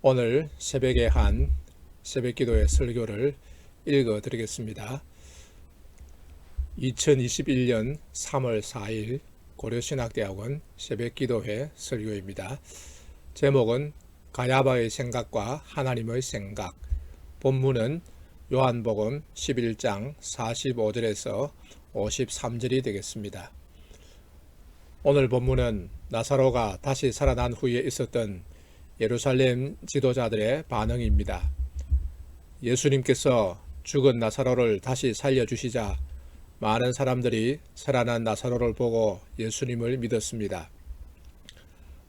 오늘 새벽에 한 새벽기도의 설교를 읽어 드리겠습니다. 2021년 3월 4일 고려신학대학원 새벽기도회 설교입니다. 제목은 가야바의 생각과 하나님의 생각. 본문은 요한복음 11장 45절에서 53절이 되겠습니다. 오늘 본문은 나사로가 다시 살아난 후에 있었던 예루살렘 지도자들의 반응입니다. 예수님께서 죽은 나사로를 다시 살려주시자 많은 사람들이 살아난 나사로를 보고 예수님을 믿었습니다.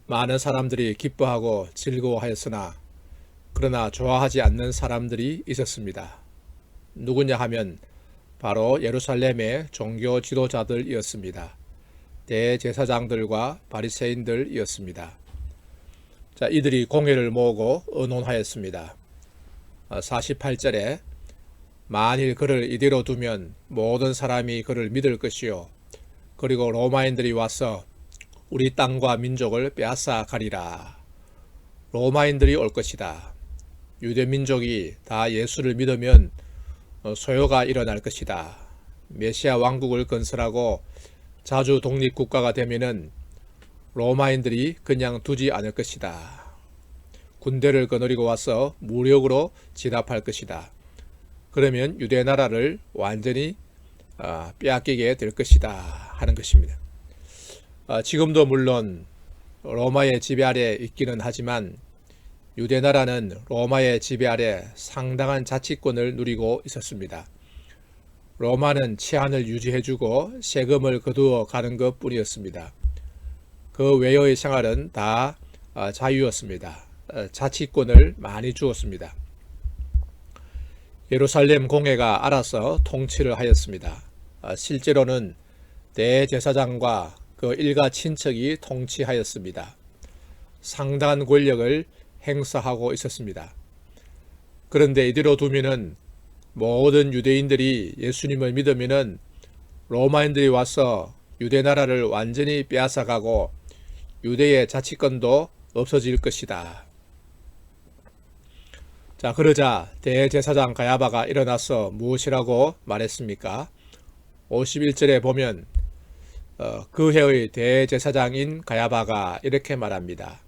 많은 사람들이 기뻐하고 즐거워하였으나 그러나 좋아하지 않는 사람들이 있었습니다. 누구냐 하면 바로 예루살렘의 종교 지도자들이었습니다. 대제사장들과 바리새인들이었습니다. 이들이 공회를 모으고 의논하였습니다. 48절에 만일 그를 이대로 두면 모든 사람이 그를 믿을 것이요 그리고 로마인들이 와서 우리 땅과 민족을 빼앗아 가리라. 로마인들이 올 것이다. 유대민족이 다 예수를 믿으면 소요가 일어날 것이다. 메시아 왕국을 건설하고 자주 독립국가가 되면은 로마인들이 그냥 두지 않을 것이다. 군대를 거느리고 와서 무력으로 진압할 것이다. 그러면 유대 나라를 완전히 빼앗기게 될 것이다 하는 것입니다. 지금도 물론 로마의 지배 아래 있기는 하지만 유대 나라는 로마의 지배 아래 상당한 자치권을 누리고 있었습니다. 로마는 치안을 유지해주고 세금을 거두어 가는 것 뿐이었습니다. 그 외의 생활은 다 자유였습니다. 자치권을 많이 주었습니다. 예루살렘 공회가 알아서 통치를 하였습니다. 실제로는 대제사장과 그 일가 친척이 통치하였습니다. 상당한 권력을 행사하고 있었습니다. 그런데 이대로 두면은 모든 유대인들이 예수님을 믿으면은 로마인들이 와서 유대 나라를 완전히 빼앗아가고 유대의 자치권도 없어질 것이다. 그러자 대제사장 가야바가 일어나서 무엇이라고 말했습니까? 51절에 보면 그 해의 대제사장인 가야바가 이렇게 말합니다.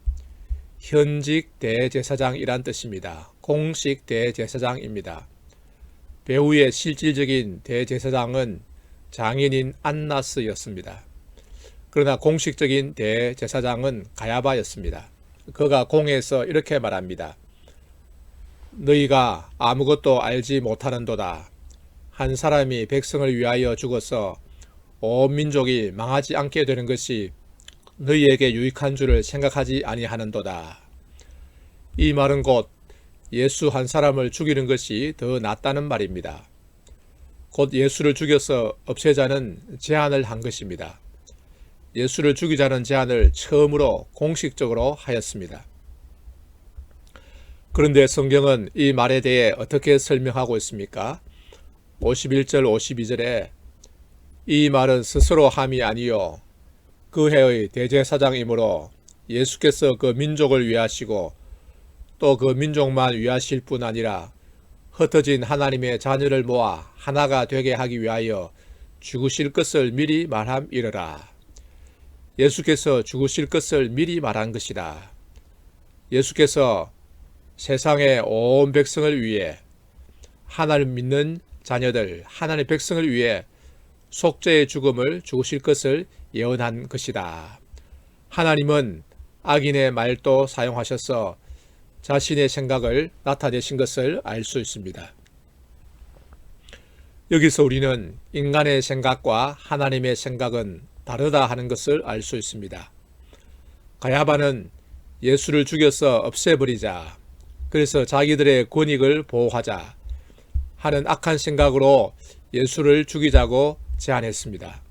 현직 대제사장이란 뜻입니다. 공식 대제사장입니다. 배후의 실질적인 대제사장은 장인인 안나스였습니다. 그러나 공식적인 대제사장은 가야바였습니다. 그가 공회에서 이렇게 말합니다. 너희가 아무것도 알지 못하는도다. 한 사람이 백성을 위하여 죽어서 온 민족이 망하지 않게 되는 것이 너희에게 유익한 줄을 생각하지 아니하는도다. 이 말은 곧 예수 한 사람을 죽이는 것이 더 낫다는 말입니다. 곧 예수를 죽여서 없애자는 제안을 한 것입니다. 예수를 죽이자는 제안을 처음으로 공식적으로 하였습니다. 그런데 성경은 이 말에 대해 어떻게 설명하고 있습니까? 51절 52절에 이 말은 스스로 함이 아니요 그 해의 대제사장이므로 예수께서 그 민족을 위하시고 또 그 민족만 위하실 뿐 아니라 흩어진 하나님의 자녀를 모아 하나가 되게 하기 위하여 죽으실 것을 미리 말함이러라. 예수께서 죽으실 것을 미리 말한 것이다. 예수께서 세상의 온 백성을 위해 하나님 믿는 자녀들, 하나님의 백성을 위해 속죄의 죽음을 죽으실 것을 예언한 것이다. 하나님은 악인의 말도 사용하셔서 자신의 생각을 나타내신 것을 알 수 있습니다. 여기서 우리는 인간의 생각과 하나님의 생각은 다르다 하는 것을 알 수 있습니다. 가야바는 예수를 죽여서 없애버리자, 그래서 자기들의 권익을 보호하자 하는 악한 생각으로 예수를 죽이자고 제안했습니다.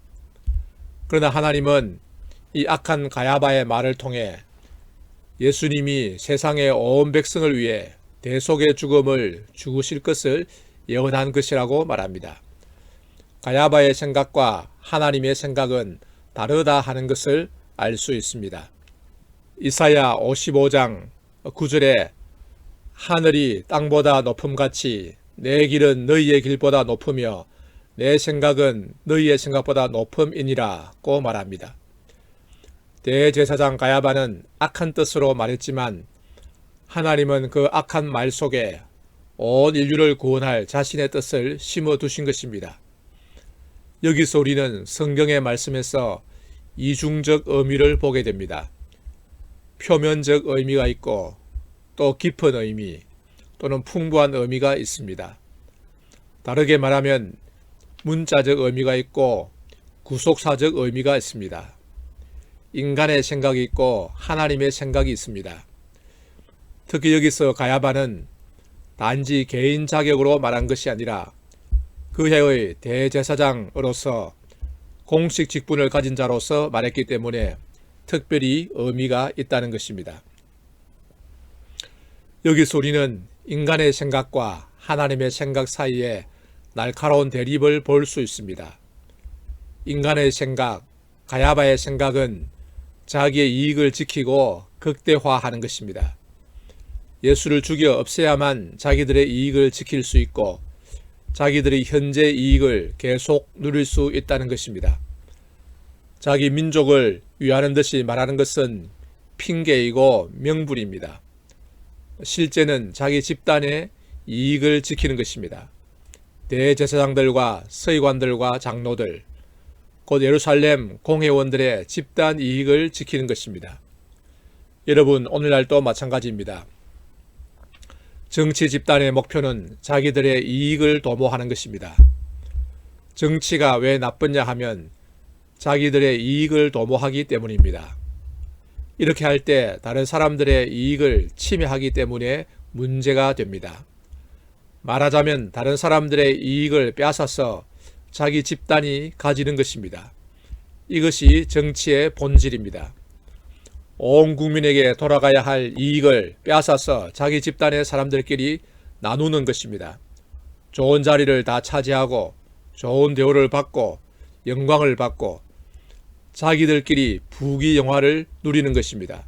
그러나 하나님은 이 악한 가야바의 말을 통해 예수님이 세상의 온 백성을 위해 대속의 죽음을 죽으실 것을 예언한 것이라고 말합니다. 가야바의 생각과 하나님의 생각은 다르다 하는 것을 알 수 있습니다. 이사야 55장 9절에 하늘이 땅보다 높음같이 내 길은 너희의 길보다 높으며 내 생각은 너희의 생각보다 높음이니라고 말합니다. 대제사장 가야바는 악한 뜻으로 말했지만 하나님은 그 악한 말 속에 온 인류를 구원할 자신의 뜻을 심어두신 것입니다. 여기서 우리는 성경의 말씀에서 이중적 의미를 보게 됩니다. 표면적 의미가 있고 또 깊은 의미 또는 풍부한 의미가 있습니다. 다르게 말하면 문자적 의미가 있고 구속사적 의미가 있습니다. 인간의 생각이 있고 하나님의 생각이 있습니다. 특히 여기서 가야바는 단지 개인 자격으로 말한 것이 아니라 그 해의 대제사장으로서 공식 직분을 가진 자로서 말했기 때문에 특별히 의미가 있다는 것입니다. 여기서 우리는 인간의 생각과 하나님의 생각 사이에 날카로운 대립을 볼 수 있습니다. 인간의 생각, 가야바의 생각은 자기의 이익을 지키고 극대화하는 것입니다. 예수를 죽여 없애야만 자기들의 이익을 지킬 수 있고 자기들의 현재 이익을 계속 누릴 수 있다는 것입니다. 자기 민족을 위하는 듯이 말하는 것은 핑계이고 명분입니다. 실제는 자기 집단의 이익을 지키는 것입니다. 대제사장들과 서기관들과 장로들, 곧 예루살렘 공회원들의 집단 이익을 지키는 것입니다. 여러분, 오늘날도 마찬가지입니다. 정치 집단의 목표는 자기들의 이익을 도모하는 것입니다. 정치가 왜 나쁘냐 하면 자기들의 이익을 도모하기 때문입니다. 이렇게 할 때 다른 사람들의 이익을 침해하기 때문에 문제가 됩니다. 말하자면 다른 사람들의 이익을 빼앗아서 자기 집단이 가지는 것입니다. 이것이 정치의 본질입니다. 온 국민에게 돌아가야 할 이익을 빼앗아서 자기 집단의 사람들끼리 나누는 것입니다. 좋은 자리를 다 차지하고 좋은 대우를 받고 영광을 받고 자기들끼리 부귀영화를 누리는 것입니다.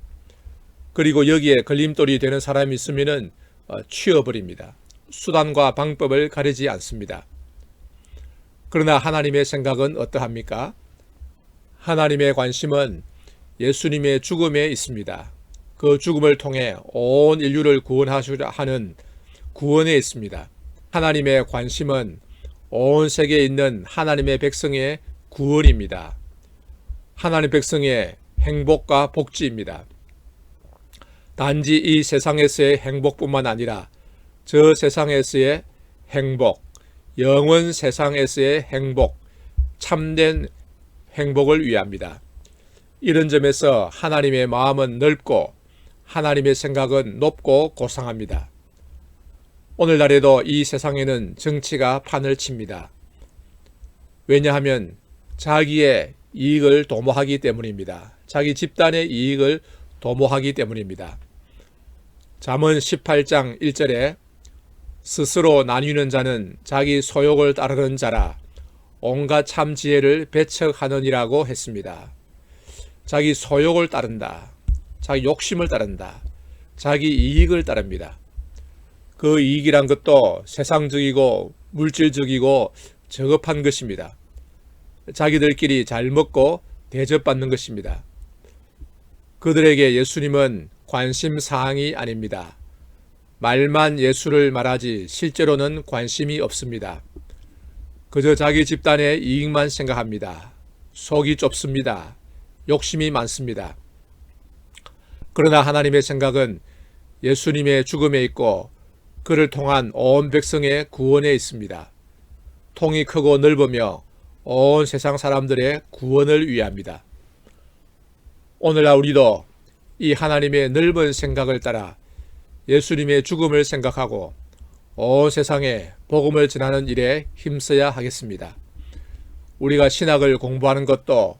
그리고 여기에 걸림돌이 되는 사람이 있으면 치워버립니다. 수단과 방법을 가리지 않습니다. 그러나 하나님의 생각은 어떠합니까? 하나님의 관심은 예수님의 죽음에 있습니다. 그 죽음을 통해 온 인류를 구원하시려 하는 구원에 있습니다. 하나님의 관심은 온 세계에 있는 하나님의 백성의 구원입니다. 하나님 백성의 행복과 복지입니다. 단지 이 세상에서의 행복뿐만 아니라 저 세상에서의 행복, 영원 세상에서의 행복, 참된 행복을 위합니다. 이런 점에서 하나님의 마음은 넓고 하나님의 생각은 높고 고상합니다. 오늘날에도 이 세상에는 정치가 판을 칩니다. 왜냐하면 자기의 이익을 도모하기 때문입니다. 자기 집단의 이익을 도모하기 때문입니다. 잠언 18장 1절에 스스로 나뉘는 자는 자기 소욕을 따르는 자라 온갖 참 지혜를 배척하느니라고 했습니다. 자기 소욕을 따른다. 자기 욕심을 따른다. 자기 이익을 따릅니다. 그 이익이란 것도 세상적이고 물질적이고 저급한 것입니다. 자기들끼리 잘 먹고 대접받는 것입니다. 그들에게 예수님은 관심사항이 아닙니다. 말만 예수를 말하지 실제로는 관심이 없습니다. 그저 자기 집단의 이익만 생각합니다. 속이 좁습니다. 욕심이 많습니다. 그러나 하나님의 생각은 예수님의 죽음에 있고 그를 통한 온 백성의 구원에 있습니다. 통이 크고 넓으며 온 세상 사람들의 구원을 위합니다. 오늘날 우리도 이 하나님의 넓은 생각을 따라 예수님의 죽음을 생각하고 온 세상에 복음을 전하는 일에 힘써야 하겠습니다. 우리가 신학을 공부하는 것도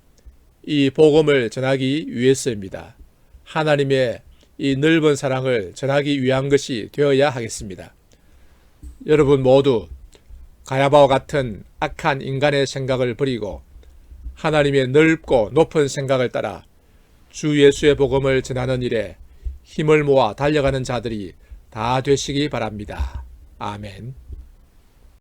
이 복음을 전하기 위해서입니다. 하나님의 이 넓은 사랑을 전하기 위한 것이 되어야 하겠습니다. 여러분 모두 가야바와 같은 악한 인간의 생각을 버리고 하나님의 넓고 높은 생각을 따라 주 예수의 복음을 전하는 일에 힘을 모아 달려가는 자들이 다 되시기 바랍니다. 아멘.